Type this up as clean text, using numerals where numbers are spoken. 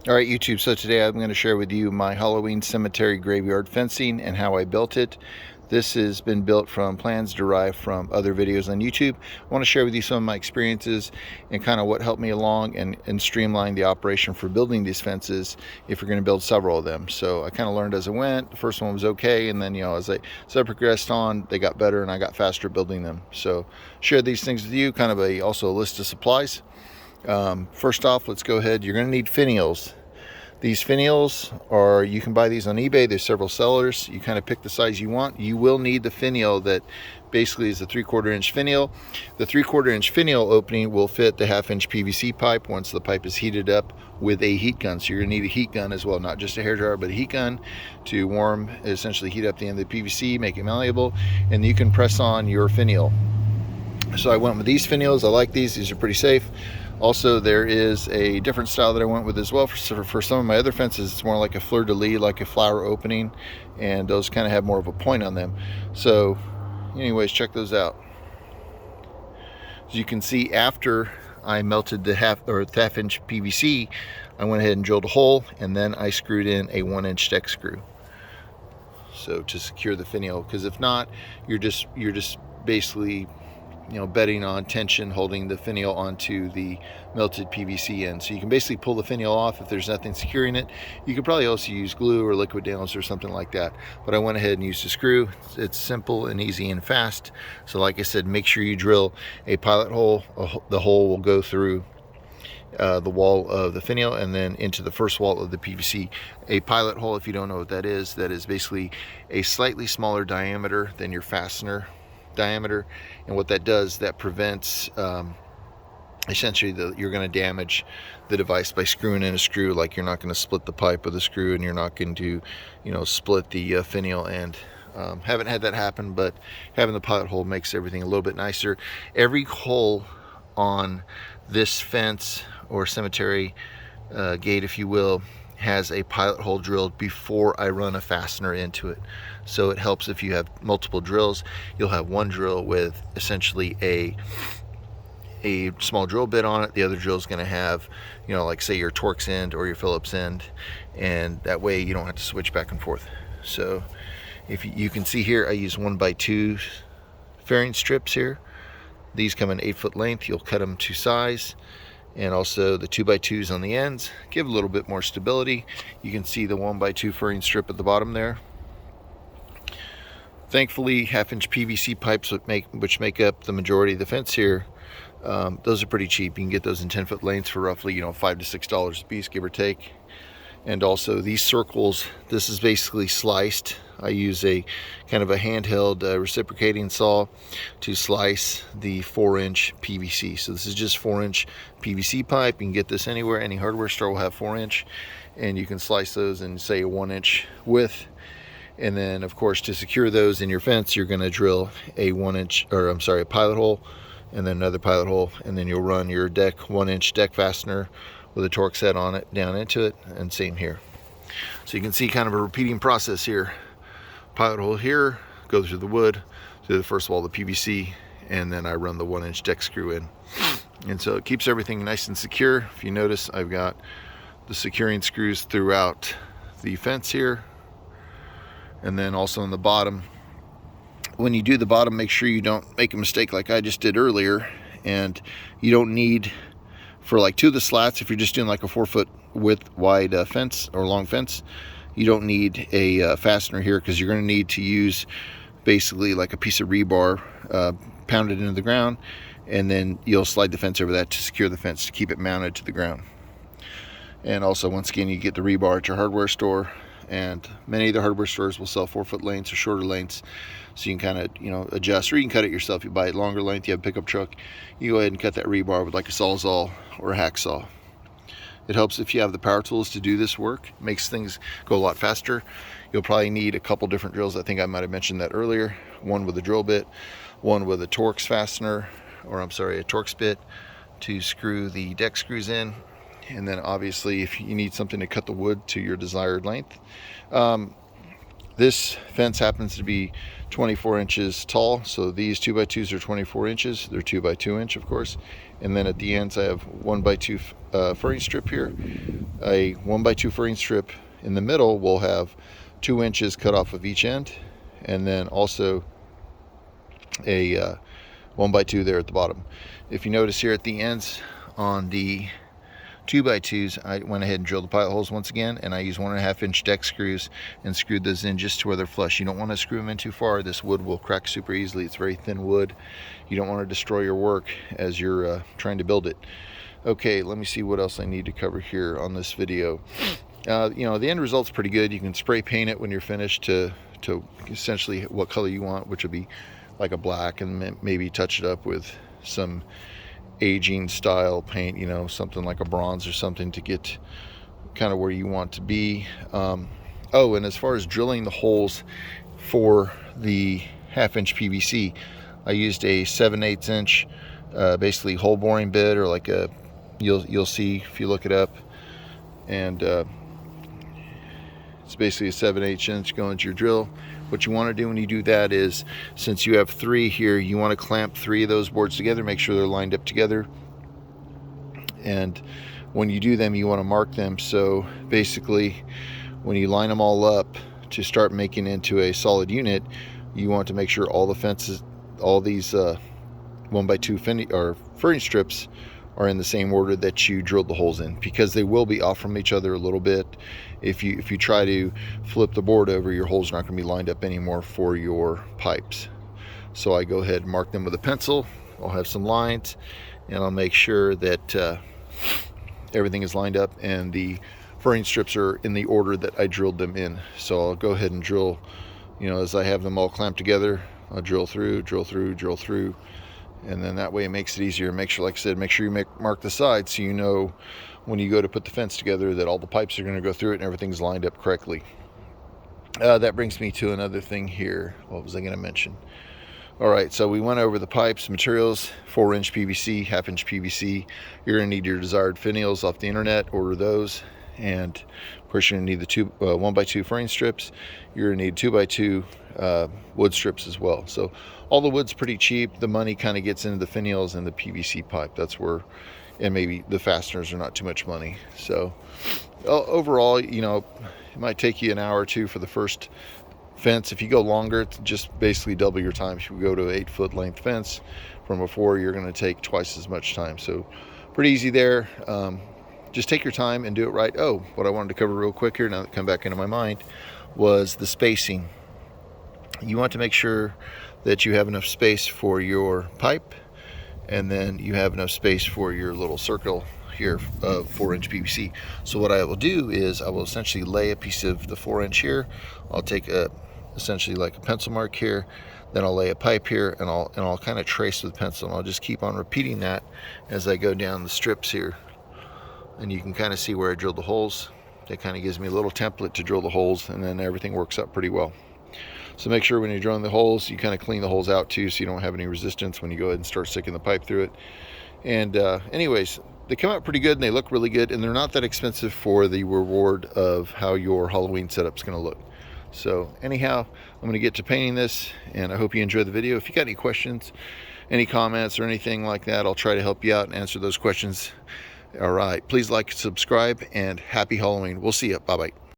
Alright YouTube, so today I'm going to share with you my Halloween cemetery graveyard fencing and how I built it. This has been built from plans derived from other videos on YouTube. I want to share with you some of my experiences and kind of what helped me along and streamline the operation for building these fences if you're going to build several of them. So I kind of learned as I went. The first one was okay, and then as I progressed on, they got better and I got faster building them. So share these things with you, kind of also a list of supplies. First off, let's go ahead. You're going to need finials. These finials are, you can buy these on eBay. There's several sellers. You kind of pick the size you want. You will need the finial that basically is a 3/4 inch finial. The 3/4 inch finial opening will fit the 1/2 inch PVC pipe once the pipe is heated up with a heat gun. So you're going to need a heat gun as well, not just a hairdryer, but a heat gun to warm, essentially heat up the end of the PVC, make it malleable, and you can press on your finial. So I went with these finials. I like these. These are pretty safe. Also, there is a different style that I went with as well. For some of my other fences, it's more like a fleur-de-lis, like a flower opening, and those kind of have more of a point on them. So anyways, check those out. As you can see, after I melted the 1/2 inch PVC, I went ahead and drilled a hole, and then I screwed in a 1-inch deck screw. So to secure the finial, because if not, you're just basically betting on tension holding the finial onto the melted PVC end. So you can basically pull the finial off if there's nothing securing it. You could probably also use glue or liquid nails or something like that, but I went ahead and used a screw. It's simple and easy and fast. So like I said, make sure you drill a pilot hole. The hole will go through the wall of the finial and then into the first wall of the PVC. A pilot hole, if you don't know what that is basically a slightly smaller diameter than your fastener diameter, and what that does, that prevents essentially you're going to damage the device by screwing in a screw. Like, you're not going to split the pipe with a screw, and you're not going to split the finial end. Haven't had that happen, but having the pilot hole makes everything a little bit nicer. Every hole on this fence or cemetery gate, if you will, has a pilot hole drilled before I run a fastener into it. So it helps if you have multiple drills. You'll have one drill with essentially a small drill bit on it. The other drill is going to have, like say your Torx end or your Phillips end, and that way you don't have to switch back and forth. So if you can see here, I use 1x2 fairing strips here. These come in 8-foot length. You'll cut them to size. And also the 2x2s on the ends give a little bit more stability. You can see the 1x2 fairing strip at the bottom there. Thankfully, 1/2 inch PVC pipes which make up the majority of the fence here, those are pretty cheap. You can get those in 10-foot lengths for roughly $5 to $6 a piece, give or take. And also these circles, this is basically sliced. I use a kind of a handheld reciprocating saw to slice the 4-inch PVC. So this is just 4-inch PVC pipe. You can get this anywhere. Any hardware store will have 4-inch, and you can slice those in, say, a 1-inch width. And then of course, to secure those in your fence, you're going to drill a pilot hole, and then another pilot hole, and then you'll run your 1-inch deck fastener with a Torx set on it down into it, and same here. So you can see kind of a repeating process here. Pilot hole here, go through the wood, through the first wall of the PVC, and then I run the 1-inch deck screw in. And so it keeps everything nice and secure. If you notice, I've got the securing screws throughout the fence here, and then also on the bottom. When you do the bottom, make sure you don't make a mistake like I just did earlier, and you don't need, for like 2 of the slats, if you're just doing like a 4-foot width wide fence or long fence, you don't need a fastener here, because you're going to need to use basically like a piece of rebar pounded into the ground, and then you'll slide the fence over that to secure the fence, to keep it mounted to the ground. And also, once again, you get the rebar at your hardware store, and many of the hardware stores will sell 4-foot lengths or shorter lengths, so you can kind of adjust, or you can cut it yourself. You buy it longer length, you have a pickup truck, you go ahead and cut that rebar with like a Sawzall or a hacksaw. It helps if you have the power tools to do this work. It makes things go a lot faster. You'll probably need a couple different drills. I think I might have mentioned that earlier. One with a drill bit, one with a Torx fastener, a Torx bit to screw the deck screws in. And then obviously, if you need something to cut the wood to your desired length. This fence happens to be 24 inches tall, so these 2x2s are 24 inches. They're 2x2 inch, of course. And then at the ends, I have 1x2 furring strip here A 1x2 furring strip in the middle will have 2 inches cut off of each end, and then also a 1x2 there at the bottom. If you notice here at the ends on the 2x2s, I went ahead and drilled the pilot holes once again, and I used 1.5 inch deck screws and screwed those in just to where they're flush. You don't want to screw them in too far. This wood will crack super easily. It's very thin wood. You don't want to destroy your work as you're trying to build it. Okay, let me see what else I need to cover here on this video. You know, the end result's pretty good. You can spray paint it when you're finished to essentially what color you want, which would be like a black, and maybe touch it up with some aging style paint, you know, something like a bronze or something to get kind of where you want to be. Oh, and as far as drilling the holes for the 1/2 inch PVC, I used a 7/8 inch basically hole boring bit, or like a, you'll see if you look it up, and it's basically a 7/8 inch going to your drill. What you want to do when you do that is, since you have 3 here, you want to clamp 3 of those boards together, make sure they're lined up together. And when you do them, you want to mark them. So basically, when you line them all up to start making into a solid unit, you want to make sure all the fences, all these 1x2 furring strips are in the same order that you drilled the holes in, because they will be off from each other a little bit. If you try to flip the board over, your holes are not going to be lined up anymore for your pipes. So I go ahead and mark them with a pencil. I'll have some lines, and I'll make sure that everything is lined up and the furring strips are in the order that I drilled them in. So I'll go ahead and drill, you know, as I have them all clamped together, I'll drill through, drill through, drill through. And then that way it makes it easier. Make sure, like I said, make sure you mark the sides so you know when you go to put the fence together that all the pipes are going to go through it and everything's lined up correctly. That brings me to another thing here. What was I going to mention? All right, so we went over the pipes, materials, 4-inch PVC, 1/2 inch PVC. You're going to need your desired finials off the internet, order those. And of course you're going to need the 1x2 furring strips. You're going to need 2x2 wood strips as well. So all the wood's pretty cheap. The money kind of gets into the finials and the PVC pipe. That's where, and maybe the fasteners are not too much money. So overall, you know, it might take you an hour or two for the first fence. If you go longer, it's just basically double your time. If you go to an 8-foot length fence from before, you're going to take twice as much time. So pretty easy there. Just take your time and do it right. Oh, what I wanted to cover real quick here, now that come back into my mind, was the spacing. You want to make sure that you have enough space for your pipe, and then you have enough space for your little circle here of 4-inch PVC. So what I will do is I will essentially lay a piece of the 4-inch here. I'll take essentially like a pencil mark here, then I'll lay a pipe here, and I'll kind of trace with pencil, and I'll just keep on repeating that as I go down the strips here. And you can kind of see where I drilled the holes. That kind of gives me a little template to drill the holes, and then everything works out pretty well. So make sure when you're drilling the holes, you kind of clean the holes out too, so you don't have any resistance when you go ahead and start sticking the pipe through it. And anyways, they come out pretty good and they look really good, and they're not that expensive for the reward of how your Halloween setup's going to look. So anyhow, I'm going to get to painting this, and I hope you enjoyed the video. If you got any questions, any comments or anything like that, I'll try to help you out and answer those questions. All right, please like, subscribe, and happy Halloween. We'll see you. Bye-bye.